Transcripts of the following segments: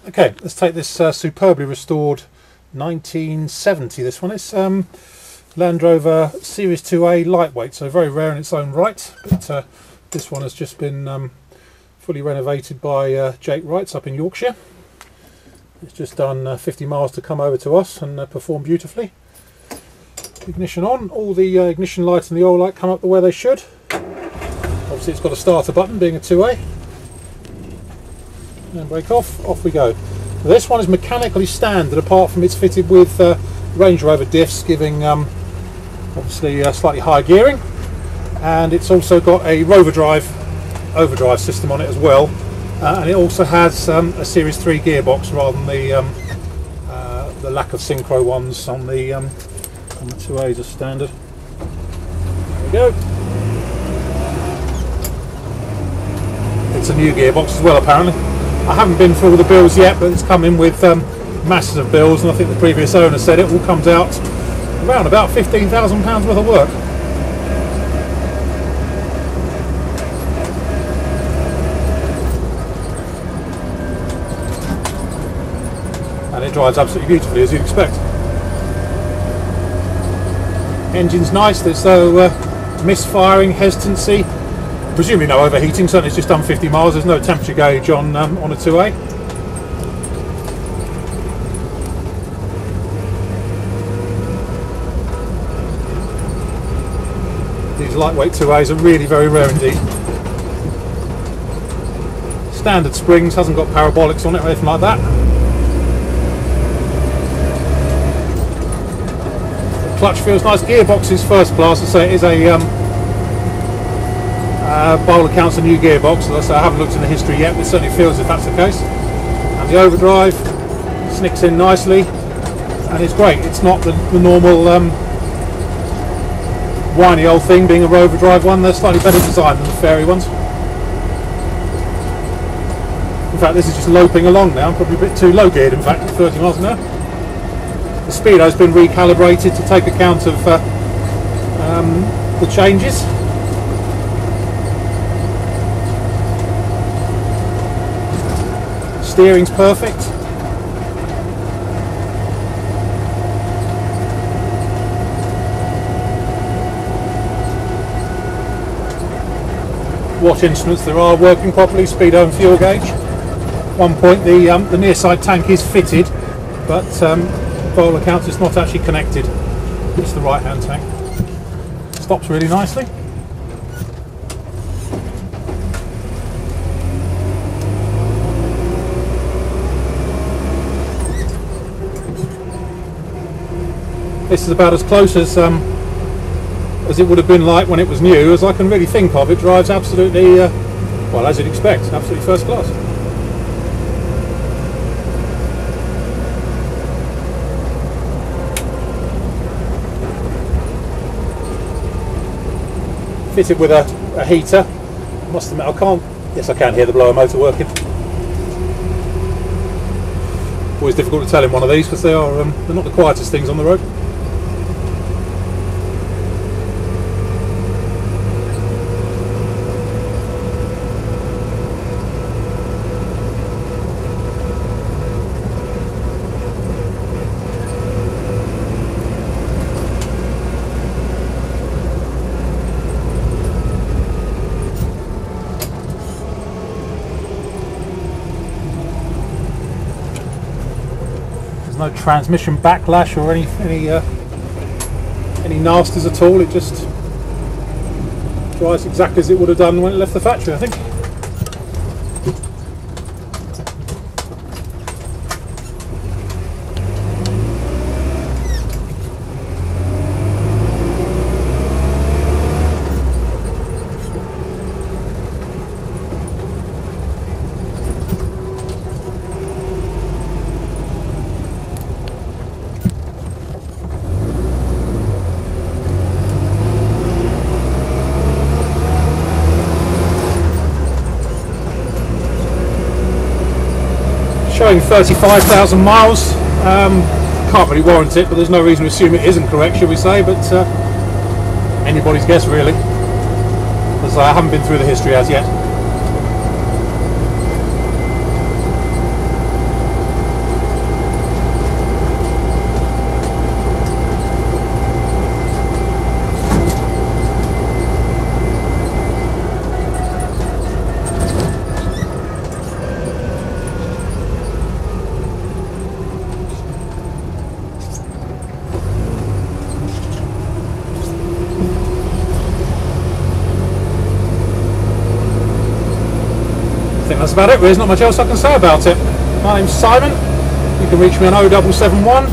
Okay, let's take this superbly restored 1970. This one is Land Rover Series 2A lightweight, so very rare in its own right. But this one has just been fully renovated by Jake Wrights up in Yorkshire. It's just done 50 miles to come over to us and perform beautifully. Ignition on, all the ignition light and the oil light come up the way they should. Obviously it's got a starter button, being a 2A. And brake off we go. This one is mechanically standard, apart from it's fitted with Range Rover diffs, giving obviously slightly higher gearing, and it's also got a rover drive overdrive system on it as well, and it also has a Series 3 gearbox rather than the lack of synchro ones on the 2As as standard. There we go. It's a new gearbox as well, apparently. I haven't been through all the bills yet, but it's come in with masses of bills, and I think the previous owner said it all comes out around about £15,000 worth of work. And it drives absolutely beautifully, as you'd expect. Engine's nice, there's no misfiring, hesitancy. Presumably no overheating, certainly it's just done 50 miles, there's no temperature gauge on a 2A. These lightweight 2As are really very rare indeed. Standard springs, hasn't got parabolics on it or anything like that. The clutch feels nice, gearbox is first class, I say it is a by all accounts a new gearbox, so I haven't looked in the history yet, but it certainly feels if that's the case. And the overdrive snicks in nicely, and it's great. It's not the normal whiny old thing being a rover drive one. They're slightly better designed than the fairy ones. In fact, this is just loping along now, probably a bit too low geared, in fact, at 30 miles an hour. The speedo's been recalibrated to take account of the changes. Steering's perfect. Watch instruments there are working properly, speedo and fuel gauge. At one point the near side tank is fitted, but by all accounts it's not actually connected. It's the right hand tank. Stops really nicely. This is about as close as it would have been like when it was new as I can really think of. It drives absolutely, well, as you'd expect, absolutely first class. Fitted with a heater. I must admit, yes I can hear the blower motor working. Always difficult to tell in one of these because they're not the quietest things on the road. No transmission backlash or any nasties at all. It just drives exactly as it would have done when it left the factory, I think. Showing 35,000 miles. Can't really warrant it, but there's no reason to assume it isn't correct, should we say, but anybody's guess really, as I haven't been through the history as yet. think that's about it. There's not much else I can say about it. My name's Simon. You can reach me on 0771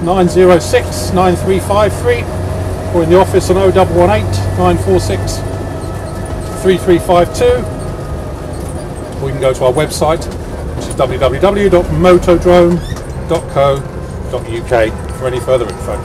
906 9353 or in the office on 0118 946 3352, or you can go to our website, which is www.motodrome.co.uk for any further info.